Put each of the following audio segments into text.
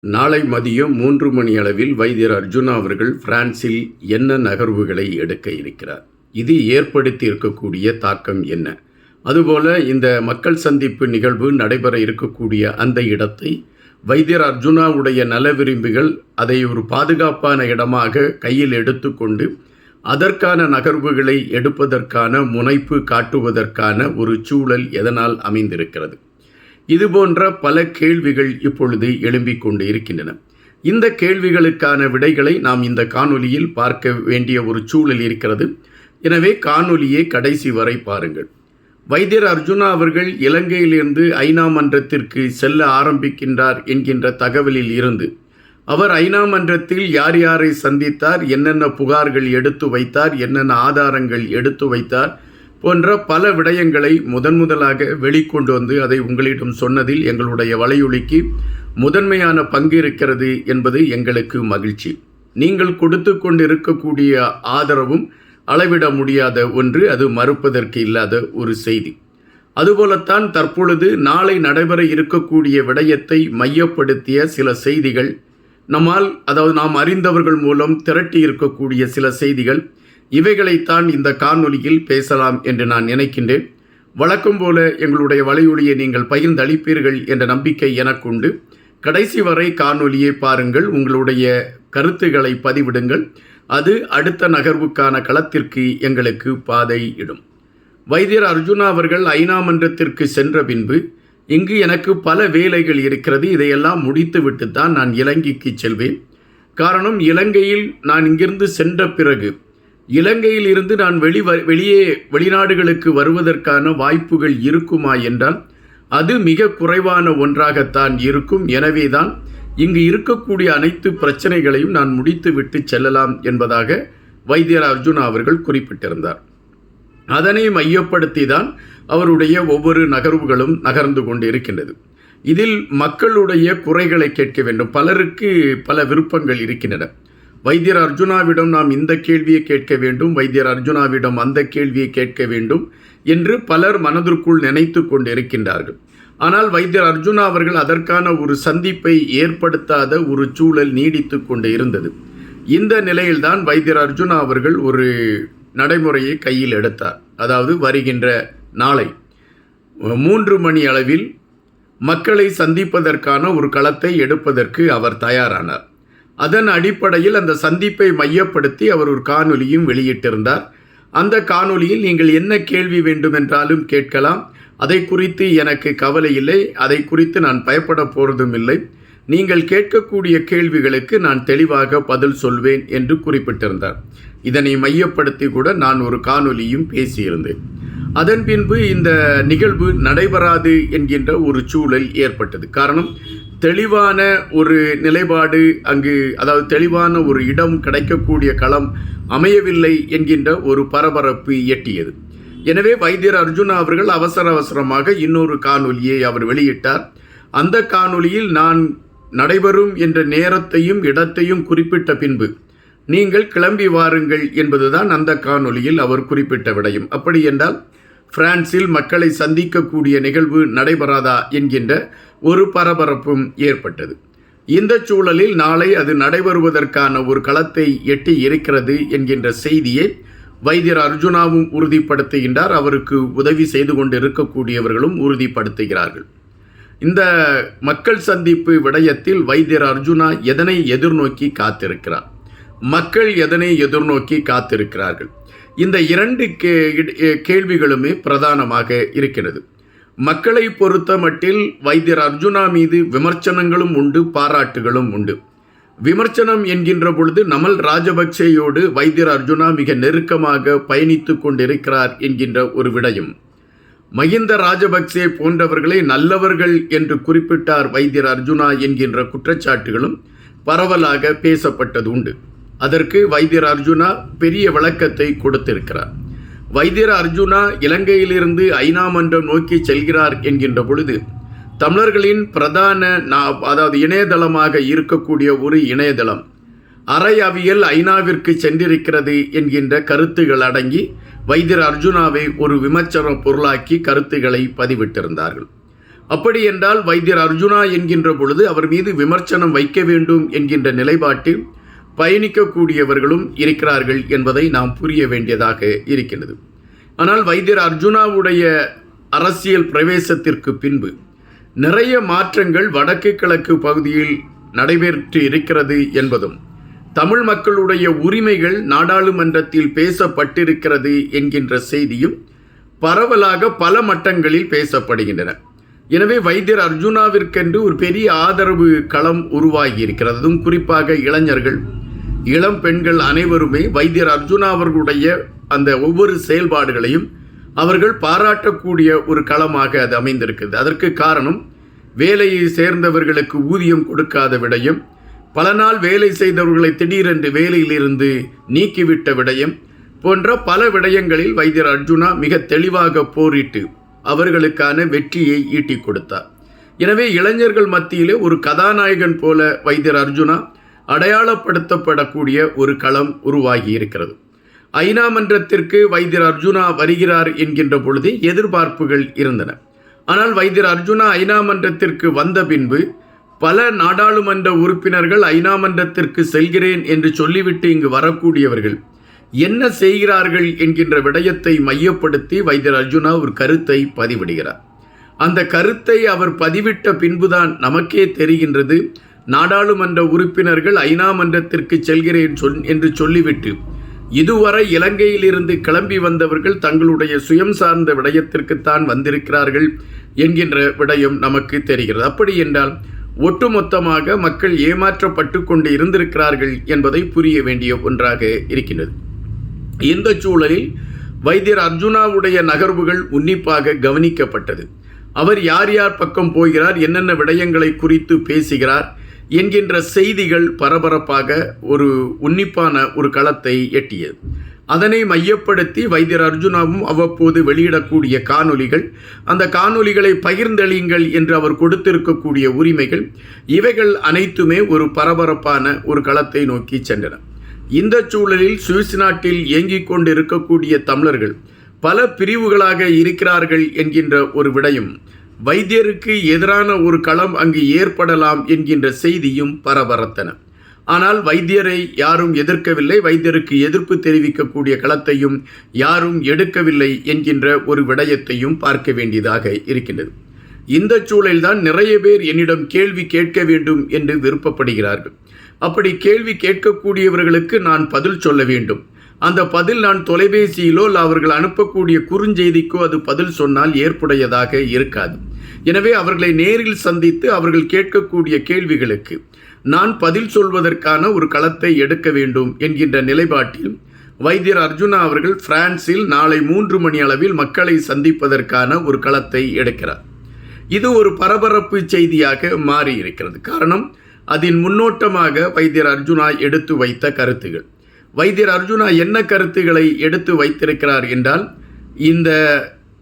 நாளை மதியம் 3 மணி அளவில் வைத்தியர் அர்ஜுனா அவர்கள் பிரான்சில் என்ன நகர்வுகளை எடுக்க இருக்கிறார்? இது ஏற்படுத்தி இருக்கக்கூடிய தாக்கம் என்ன? அதுபோல இந்த மக்கள் சந்திப்பு நிகழ்வு நடைபெற இருக்கக்கூடிய அந்த இடத்தை வைத்தியர் அர்ஜுனாவுடைய நல விரும்பிகள் அதை ஒரு பாதுகாப்பான இடமாக கையில் எடுத்துக்கொண்டு அதற்கான நகர்வுகளை எடுப்பதற்கான முனைப்பு காட்டுவதற்கான ஒரு சூழல் எதனால் அமைந்திருக்கிறது? இதுபோன்ற பல கேள்விகள் இப்பொழுது எழும்பிக் கொண்டு இருக்கின்றன. இந்த கேள்விகளுக்கான விடைகளை நாம் இந்த காணொலியில் பார்க்க வேண்டிய ஒரு சூழல் இருக்கிறது. எனவே காணொலியை கடைசி வரை பாருங்கள். வைத்தியர் அர்ஜுனா அவர்கள் இலங்கையிலிருந்து ஐநா மன்றத்திற்கு செல்ல ஆரம்பிக்கின்றார் என்கின்ற தகவலில் இருந்து அவர் ஐநா மன்றத்தில் யார் யாரை சந்தித்தார், என்னென்ன புகார்கள் எடுத்து வைத்தார், என்னென்ன ஆதாரங்கள் எடுத்து வைத்தார் போன்ற பல விடயங்களை முதலாக வெளிக்கொண்டு வந்து அதை உங்களிடம் சொன்னதில் எங்களுடைய வலையொலிக்கு முதன்மையான பங்கு இருக்கிறது என்பது எங்களுக்கு மகிழ்ச்சி. நீங்கள் கொடுத்து கொண்டு இருக்கக்கூடிய ஆதரவும் அளவிட முடியாத ஒன்று, அது மறுப்பதற்கு இல்லாத ஒரு செய்தி. அதுபோலத்தான் தற்பொழுது நாளை நடைபெற இருக்கக்கூடிய விடயத்தை மையப்படுத்திய சில செய்திகள் நாம் அறிந்தவர்கள் மூலம் திரட்டி இருக்கக்கூடிய சில செய்திகள், இவைகளைத்தான் இந்த காணொலியில் பேசலாம் என்று நான் நினைக்கின்றேன். வழக்கம் போல எங்களுடைய வலையொலியை நீங்கள் பகிர்ந்தளிப்பீர்கள் என்ற நம்பிக்கை எனக்குண்டு. கடைசி வரை காணொலியை பாருங்கள், உங்களுடைய கருத்துக்களை பதிவிடுங்கள். அது அடுத்த நகர்வுக்கான களத்திற்கு எங்களுக்கு பாதை இடும். வைத்தியர் அர்ஜுனா அவர்கள் ஐநா மன்றத்திற்கு சென்ற பின்பு இங்கு எனக்கு பல வேலைகள் இருக்கிறது, இதையெல்லாம் முடித்துவிட்டு தான் நான் இலங்கைக்கு செல்வேன். காரணம், இலங்கையில் நான் இங்கிருந்து சென்ற பிறகு இலங்கையில் இருந்து நான் வெளிநாடுகளுக்கு வருவதற்கான வாய்ப்புகள் இருக்குமா என்றால் அது மிக குறைவான ஒன்றாகத்தான் இருக்கும். எனவே தான் இங்கு இருக்கக்கூடிய அனைத்து பிரச்சனைகளையும் நான் முடித்துவிட்டு செல்லலாம் என்பதாக வைத்தியர் அர்ஜுனா அவர்கள் குறிப்பிட்டிருந்தார். அதனை மையப்படுத்தி தான் அவருடைய ஒவ்வொரு நகர்வுகளும் நகர்ந்து கொண்டு இருக்கின்றது. இதில் மக்களுடைய குறைகளை கேட்க வேண்டும். பலருக்கு பல விருப்பங்கள் இருக்கின்றன. வைத்தியர் அர்ஜுனாவிடம் நாம் இந்த கேள்வியை கேட்க வேண்டும், வைத்தியர் அர்ஜுனாவிடம் அந்த கேள்வியை கேட்க வேண்டும் என்று பலர் மனதிற்குள் நினைத்து கொண்டு இருக்கின்றார்கள். ஆனால் வைத்தியர் அர்ஜுனா அவர்கள் அதற்கான ஒரு சந்திப்பை ஏற்படுத்தாத ஒரு சூழல் நீடித்து கொண்டு இருந்தது. இந்த நிலையில்தான் வைத்தியர் அர்ஜுனா அவர்கள் ஒரு நடைமுறையை கையில் எடுத்தார். அதாவது வருகின்ற நாளை 3 மணி அளவில் மக்களை சந்திப்பதற்கான ஒரு களத்தை எடுப்பதற்கு அவர் தயாரானார். அதன் அடிப்படையில் அந்த சந்திப்பை மையப்படுத்தி அவர் ஒரு காணொலியும் வெளியிட்டிருந்தார். அந்த காணொலியில் நீங்கள் என்ன கேள்வி வேண்டுமென்றாலும் கேட்கலாம், அதை குறித்து எனக்கு கவலை இல்லை, அதை குறித்து நான் பயப்பட போவதும் இல்லை, நீங்கள் கேட்கக்கூடிய கேள்விகளுக்கு நான் தெளிவாக பதில் சொல்வேன் என்று குறிப்பிட்டிருந்தார். இதனை மையப்படுத்தி கூட நான் ஒரு காணொலியும் பேசியிருந்தேன். அதன் பின்பு இந்த நிகழ்வு நடைபெறாது என்கின்ற ஒரு சூழல் ஏற்பட்டது. காரணம், தெளிவான ஒரு நிலைப்பாடு அங்கு, அதாவது தெளிவான ஒரு இடம் கிடைக்கக்கூடிய களம் அமையவில்லை என்கின்ற ஒரு பரபரப்பு எட்டியது. எனவே வைத்தியர் அர்ஜுனா அவர்கள் அவசரமாக இன்னொரு காணொலியை அவர் வெளியிட்டார். அந்த காணொலியில் நான் நடைபெறும் என்ற நேரத்தையும் இடத்தையும் குறிப்பிட்ட பின்பு நீங்கள் கிளம்பி வாருங்கள் என்பதுதான் அந்த காணொலியில் அவர் குறிப்பிட்ட விடயம். அப்படி என்றால் பிரான்சில் மக்களை சந்திக்கக்கூடிய நிகழ்வு நடைபெறாதா என்கின்ற ஒரு பரபரப்பும் ஏற்பட்டது. இந்த சூழலில் நாளை அது நடைபெறுவதற்கான ஒரு களத்தை எட்டி இருக்கிறது என்கின்ற செய்தியை வைத்தியர் அர்ஜுனாவும் உறுதிப்படுத்துகின்றார். அவருக்கு உதவி செய்து கொண்டு இருக்கக்கூடியவர்களும் உறுதிப்படுத்துகிறார்கள். இந்த மக்கள் சந்திப்பு விடயத்தில் வைத்தியர் அர்ஜுனா எதனை எதிர்நோக்கி காத்திருக்கிறார், மக்கள் எதனை எதிர்நோக்கி காத்திருக்கிறார்கள்? இந்த 2 கேள்விகளுமே பிரதானமாக இருக்கிறது. மக்களை பொறுத்த மட்டில் வைத்தியர் அர்ஜுனா மீது விமர்சனங்களும் உண்டு, பாராட்டுகளும் உண்டு. விமர்சனம் என்கின்ற பொழுது நமல் ராஜபக்சேயோடு வைத்தியர் அர்ஜுனா மிக நெருக்கமாக பயணித்து கொண்டிருக்கிறார் என்கின்ற ஒரு விடயம். மஹிந்த ராஜபக்சே போன்றவர்களை நல்லவர்கள் என்று குறிப்பிட்டார் வைத்தியர் அர்ஜுனா என்கின்ற குற்றச்சாட்டுகளும் பரவலாக பேசப்பட்டது உண்டு. அதற்கு வைத்தியர் அர்ஜுனா பெரிய விளக்கத்தை கொடுத்திருக்கிறார். வைத்தியர் அர்ஜுனா இலங்கையிலிருந்து ஐநா மன்றம் நோக்கி செல்கிறார் என்கின்ற பொழுது தமிழர்களின் பிரதான இணையதளமாக இருக்கக்கூடிய ஒரு இணையதளம் அறையவியல் ஐநாவிற்கு சென்றிருக்கிறது என்கின்ற கருத்துகள் அடங்கி வைத்தியர் அர்ஜுனாவை ஒரு விமர்சன பொருளாக்கி கருத்துக்களை பதிவிட்டிருந்தார்கள். அப்படி என்றால் வைத்தியர் அர்ஜுனா என்கின்ற பொழுது அவர் மீது விமர்சனம் வைக்க வேண்டும் என்கின்ற நிலைப்பாட்டில் பயணிக்கக்கூடியவர்களும் இருக்கிறார்கள் என்பதை நாம் புரிய வேண்டியதாக இருக்கின்றது. ஆனால் வைத்தியர் அர்ஜுனாவுடைய அரசியல் பிரவேசத்திற்கு பின்பு நிறைய மாற்றங்கள் வடக்கு கிழக்கு பகுதியில் நடைபெற்று இருக்கிறது என்பதும், தமிழ் மக்களுடைய உரிமைகள் நாடாளுமன்றத்தில் பேசப்பட்டிருக்கிறது என்கின்ற செய்தியும் பரவலாக பல மட்டங்களில் பேசப்படுகின்றன. எனவே வைத்தியர் அர்ஜுனாவிற்கென்று ஒரு பெரிய ஆதரவு களம் உருவாகி இருக்கிறது. அதுவும் குறிப்பாக இளைஞர்கள், இளம் பெண்கள் அனைவருமே வைத்தியர் அர்ஜுனா அவர்களுடைய அந்த ஒவ்வொரு செயல்பாடுகளையும் அவர்கள் பாராட்டக்கூடிய ஒரு களமாக அது அமைந்திருக்கிறது. அதற்கு காரணம், வேலையை சேர்ந்தவர்களுக்கு ஊதியம் கொடுக்காத விடயம், பல நாள் வேலை செய்தவர்களை திடீரென்று வேலையிலிருந்து நீக்கிவிட்ட விடயம் போன்ற பல விடயங்களில் வைத்தியர் அர்ஜுனா மிக தெளிவாக போரிட்டு அவர்களுக்கான வெற்றியை ஈட்டிக் கொடுத்தார். எனவே இளைஞர்கள் மத்தியிலே ஒரு கதாநாயகன் போல வைத்தியர் அர்ஜுனா அடையாளப்படுத்தப்படக்கூடிய ஒரு களம் உருவாகி இருக்கிறது. ஐநா மன்றத்திற்கு வைத்தியர் அர்ஜுனா வருகிறார் என்கின்ற பொழுதே எதிர்பார்ப்புகள் இருந்தன. ஆனால் வைத்தியர் அர்ஜுனா ஐநா மன்றத்திற்கு வந்த பின்பு பல நாடாளுமன்ற உறுப்பினர்கள் ஐநா மன்றத்திற்கு செல்கிறேன் என்று சொல்லிவிட்டு இங்கு வரக்கூடியவர்கள் என்ன செய்கிறார்கள் என்கின்ற விடயத்தை மையப்படுத்தி வைத்தியர் அர்ஜுனா ஒரு கருத்தை பதிவிடுகிறார். அந்த கருத்தை அவர் பதிவிட்ட பின்புதான் நமக்கே தெரிகின்றது, நாடாளுமன்ற உறுப்பினர்கள் ஐநா மன்றத்திற்கு செல்கிறேன் என்று சொல்லிவிட்டு இதுவரை இலங்கையிலிருந்து கிளம்பி வந்தவர்கள் தங்களுடைய சுயம் சார்ந்த விடயத்திற்குத்தான் வந்திருக்கிறார்கள் என்கின்ற விடயம் நமக்கு தெரிகிறது. அப்படி என்றால் ஒட்டுமொத்தமாக மக்கள் ஏமாற்றப்பட்டு கொண்டு இருந்திருக்கிறார்கள் என்பதை புரிய வேண்டிய ஒன்றாக இருக்கின்றது. இந்த சூழலில் வைத்தியர் அர்ஜுனாவுடைய நகர்வுகள் உன்னிப்பாக கவனிக்கப்பட்டது. அவர் யார் யார் பக்கம் போகிறார், என்னென்ன விடயங்களை குறித்து பேசுகிறார் என்கின்ற செய்திகள் பரபரப்பாக ஒரு உன்னிப்பான ஒரு களத்தை எட்டியது. அதனை மையப்படுத்தி வைத்தியர் அர்ஜுனாவும் அவ்வப்போது வெளியிடக்கூடிய காணொலிகள், அந்த காணொலிகளை பகிர்ந்தளியுங்கள் என்று அவர் கொடுத்திருக்கக்கூடிய உரிமைகள், இவைகள் அனைத்துமே ஒரு பரபரப்பான ஒரு களத்தை நோக்கி சென்றன. இந்த சூழலில் சுவிஸ் நாட்டில் இயங்கிக் கொண்டிருக்கக்கூடிய தமிழர்கள் பல பிரிவுகளாக இருக்கிறார்கள் என்கின்ற ஒரு விடயம், வைத்தியருக்கு எதிரான ஒரு களம் அங்கு ஏற்படலாம் என்கின்ற செய்தியும் பரபரத்தன. ஆனால் வைத்தியரை யாரும் எதிர்க்கவில்லை, வைத்தியருக்கு எதிர்ப்பு தெரிவிக்கக்கூடிய களத்தையும் யாரும் எடுக்கவில்லை என்கின்ற ஒரு விடயத்தையும் பார்க்க வேண்டியதாக இருக்கின்றது. இந்த சூழலில்தான் நிறைய பேர் என்னிடம் கேள்வி கேட்க வேண்டும் என்று விருப்பப்படுகிறார்கள். அப்படி கேள்வி கேட்கக்கூடியவர்களுக்கு நான் பதில் சொல்ல வேண்டும். அந்த பதில் நான் தொலைபேசியிலோ அவர்கள் அனுப்பக்கூடிய குறுஞ்செய்திக்கோ அது பதில் சொன்னால் ஏற்புடையதாக இருக்காது. எனவே அவர்களை நேரில் சந்தித்து அவர்கள் கேட்கக்கூடிய கேள்விகளுக்கு நான் பதில் சொல்வதற்கான ஒரு களத்தை எடுக்க வேண்டும் என்கின்ற நிலைப்பாட்டில் வைத்தியர் அர்ஜுனா அவர்கள் பிரான்சில் நாளை 3 மணி அளவில் மக்களை சந்திப்பதற்கான ஒரு களத்தை எடுக்கிறார். இது ஒரு பரபரப்பு செய்தியாக மாறி இருக்கிறது. காரணம், அதன் முன்னோட்டமாக வைத்தியர் அர்ஜுனா எடுத்து வைத்த கருத்துகள். வைத்தியர் அர்ஜுனா என்ன கருத்துக்களை எடுத்து வைத்திருக்கிறார் என்றால், இந்த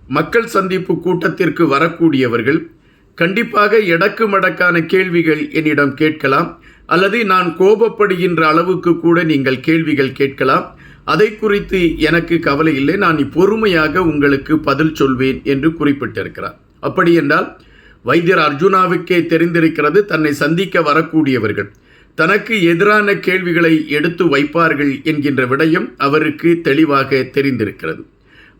மக்கள் சந்திப்பு கூட்டத்திற்கு வரக்கூடியவர்கள் கண்டிப்பாக எடக்கு மடக்கான கேள்விகள் என்னிடம் கேட்கலாம், அல்லது நான் கோபப்படுகின்ற அளவுக்கு கூட நீங்கள் கேள்விகள் கேட்கலாம். அதை குறித்து எனக்கு கவலை இல்லை, நான் பொறுமையாக உங்களுக்கு பதில் சொல்வேன் என்று குறிப்பிட்டிருக்கிறார். அப்படி என்றால் வைத்தியர் அர்ஜுனாவுக்கே தெரிந்திருக்கிறது, தன்னை சந்திக்க வரக்கூடியவர்கள் தனக்கு எதிரான கேள்விகளை எடுத்து வைப்பார்கள் என்கின்ற விடயம் அவருக்கு தெளிவாக தெரிந்திருக்கிறது.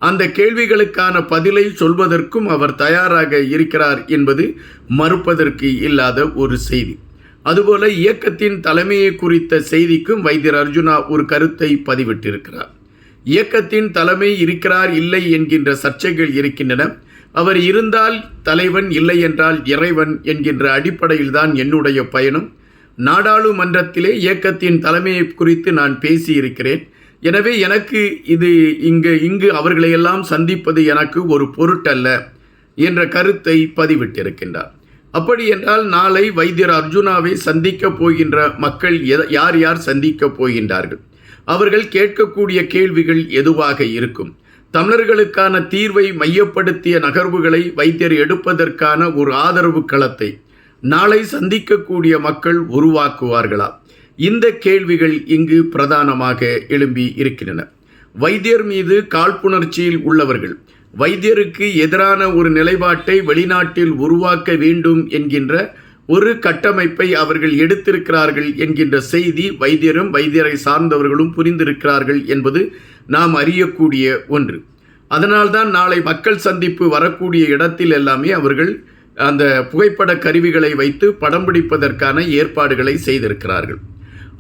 அந்த கேள்விகளுக்கான பதிலை சொல்வதற்கும் அவர் தயாராக இருக்கிறார் என்பது மறுப்பதற்கு இல்லாத ஒரு செய்தி. அதுபோல இயக்கத்தின் தலைமையை குறித்த செய்திக்கும் வைத்தியர் அர்ஜுனா ஒரு கருத்தை பதிவிட்டிருக்கிறார். இயக்கத்தின் தலைமை இருக்கிறார் இல்லை என்கின்ற சர்ச்சைகள் இருக்கின்றன. அவர் இருந்தால் தலைவன், இல்லை என்றால் இறைவன் என்கின்ற அடிப்படையில்தான் என்னுடைய பயணம். நாடாளுமன்றத்திலே இயக்கத்தின் தலைமையை குறித்து நான் பேசியிருக்கிறேன். எனவே எனக்கு இது இங்கு அவர்களையெல்லாம் சந்திப்பது எனக்கு ஒரு பொருட்டல்ல என்ற கருத்தை பதிவிட்டிருக்கின்றார். அப்படி என்றால் நாளை வைத்தியர் அர்ஜுனாவை சந்திக்கப் போகின்ற மக்கள் யார் யார் சந்திக்கப் போகின்றார்கள்? அவர்கள் கேட்கக்கூடிய கேள்விகள் எதுவாக இருக்கும்? தமிழர்களுக்கான தீர்வை மையப்படுத்திய நகர்வுகளை வைத்தியர் எடுப்பதற்கான ஒரு ஆதரவு களத்தை நாளை சந்திக்கக்கூடிய மக்கள் உருவாக்குவார்களா? இந்த கேள்விகள் இங்கு பிரதானமாக எழும்பி இருக்கின்றன. வைத்தியர் மீது காழ்ப்புணர்ச்சியில் உள்ளவர்கள், வைத்தியருக்கு எதிரான ஒரு நிலைப்பாட்டை வெளிநாட்டில் உருவாக்க வேண்டும் என்கின்ற ஒரு கட்டமைப்பை அவர்கள் எடுத்திருக்கிறார்கள் என்கின்ற செய்தி வைத்தியரும் வைத்தியரை சார்ந்தவர்களும் புரிந்திருக்கிறார்கள் என்பது நாம் அறியக்கூடிய ஒன்று. அதனால்தான் நாளை மக்கள் சந்திப்பு வரக்கூடிய இடத்தில் எல்லாமே அவர்கள் அந்த புகைப்பட கருவிகளை வைத்து படம் பிடிப்பதற்கான ஏற்பாடுகளை செய்திருக்கிறார்கள்.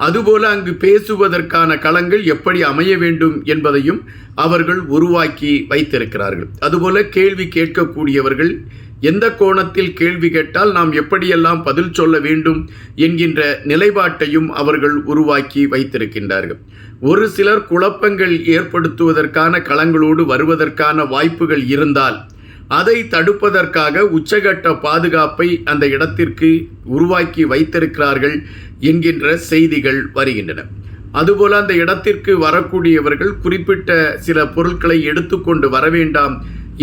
அதுபோல அங்கு பேசுவதற்கான களங்கள் எப்படி அமைய வேண்டும் என்பதையும் அவர்கள் உருவாக்கி வைத்திருக்கிறார்கள். அதுபோல கேள்வி கேட்கக்கூடியவர்கள் எந்த கோணத்தில் கேள்வி கேட்டால் நாம் எப்படியெல்லாம் பதில் சொல்ல வேண்டும் என்கின்ற நிலைப்பாட்டையும் அவர்கள் உருவாக்கி வைத்திருக்கின்றார்கள். ஒரு சிலர் குழப்பங்கள் ஏற்படுத்துவதற்கான களங்களோடு வருவதற்கான வாய்ப்புகள் இருந்தால் அதை தடுப்பதற்காக உச்சகட்ட பாதுகாப்பை அந்த இடத்திற்கு உருவாக்கி வைத்திருக்கிறார்கள் என்கின்ற செய்திகள் வருகின்றன. அதுபோல அந்த இடத்திற்கு வரக்கூடியவர்கள் குறிப்பிட்ட சில பொருட்களை எடுத்துக்கொண்டு வர வேண்டாம்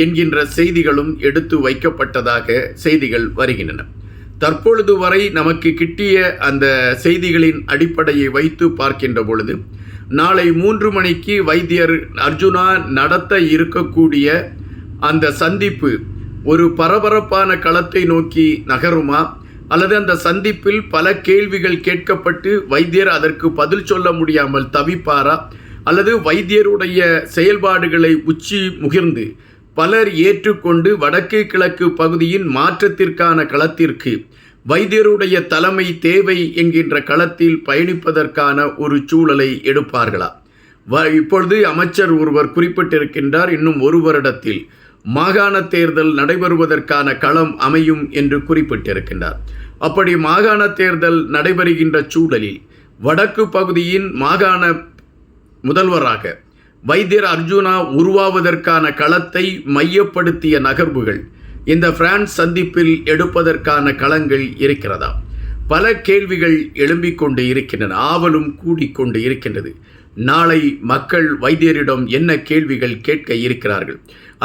என்கின்ற செய்திகளும் எடுத்து வைக்கப்பட்டதாக செய்திகள் வருகின்றன. தற்பொழுது வரை நமக்கு கிட்டிய அந்த செய்திகளின் அடிப்படையை வைத்து பார்க்கின்ற பொழுது நாளை 3 மணிக்கு வைத்தியர் அர்ஜுனா நடத்த இருக்கக்கூடிய அந்த சந்திப்பு ஒரு பரபரப்பான களத்தை நோக்கி நகருமா, அல்லது அந்த சந்திப்பில் பல கேள்விகள் கேட்கப்பட்டு வைத்தியர் அதற்கு பதில் சொல்ல முடியாமல் தவிப்பாரா, அல்லது வைத்தியருடைய செயல்பாடுகளை உச்சி முகிர்ந்து பலர் ஏற்றுக்கொண்டு வடக்கு கிழக்கு பகுதியின் மாற்றத்திற்கான களத்திற்கு வைத்தியருடைய தலைமை தேவை என்கின்ற களத்தில் பயணிப்பதற்கான ஒரு சூழலை எடுப்பார்களா? இப்பொழுது அமைச்சர் ஒருவர் குறிப்பிட்டிருக்கின்றார், இன்னும் 1 வருடத்தில் மாகாண தேர்தல் நடைபெறுவதற்கான களம் அமையும் என்று குறிப்பிட்டிருக்கின்றார். அப்படி மாகாண தேர்தல் நடைபெறுகின்ற சூழலில் வடக்கு பகுதியின் மாகாண முதல்வராக வைத்தியர் அர்ஜுனா உருவாவதற்கான களத்தை மையப்படுத்திய நகர்வுகள் இந்த பிரான்ஸ் சந்திப்பில் எடுப்பதற்கான களங்கள் இருக்கிறதா? பல கேள்விகள் எழும்பிக் கொண்டு இருக்கின்றன, ஆவலும் கூடிக்கொண்டு இருக்கின்றது. நாளை மக்கள் வைத்தியரிடம் என்ன கேள்விகள் கேட்க இருக்கிறார்கள்,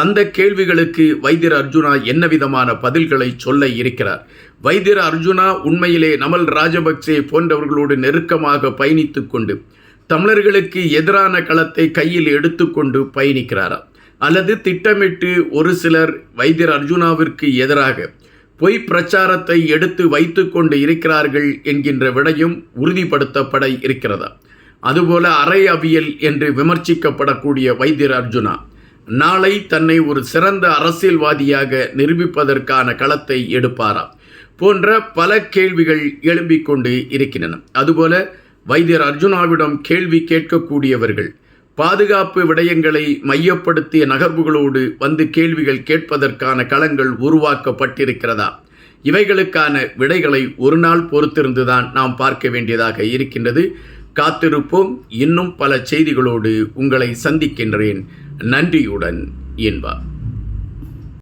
அந்த கேள்விகளுக்கு வைத்தியர் அர்ஜுனா என்ன விதமான பதில்களை சொல்ல இருக்கிறார்? வைத்தியர் அர்ஜுனா உண்மையிலே நமல் ராஜபக்சே போன்றவர்களோடு நெருக்கமாக பயணித்து கொண்டு தமிழர்களுக்கு எதிரான களத்தை கையில் எடுத்துக்கொண்டு பயணிக்கிறாரா, அல்லது திட்டமிட்டு ஒரு சிலர் வைத்தியர் அர்ஜுனாவிற்கு எதிராக பொய் பிரச்சாரத்தை எடுத்து வைத்து கொண்டு இருக்கிறார்கள் என்கின்ற விடயம் உறுதிப்படுத்தப்பட இருக்கிறதா? அதுபோல அரை அவியல் என்று விமர்சிக்கப்படக்கூடிய வைத்தியர் அர்ஜுனா நாளை தன்னை ஒரு சிறந்த அரசியல்வாதியாக நிரூபிப்பதற்கான களத்தை எடுப்பாரா போன்ற பல கேள்விகள் எழும்பிக் கொண்டு இருக்கின்றன. அதுபோல வைத்தியர் அர்ஜுனாவிடம் கேள்வி கேட்கக்கூடியவர்கள் பாதுகாப்பு விடயங்களை மையப்படுத்திய நகர்வுகளோடு வந்து கேள்விகள் கேட்பதற்கான களங்கள் உருவாக்கப்பட்டிருக்கிறதா? இவைகளுக்கான விடைகளை ஒரு நாள் பொறுத்திருந்துதான் நாம் பார்க்க வேண்டியதாக இருக்கின்றது. காத்திருப்போம். இன்னும் பல செய்திகளோடு உங்களை சந்திக்கின்றேன். நன்றியுடன் இன்பா.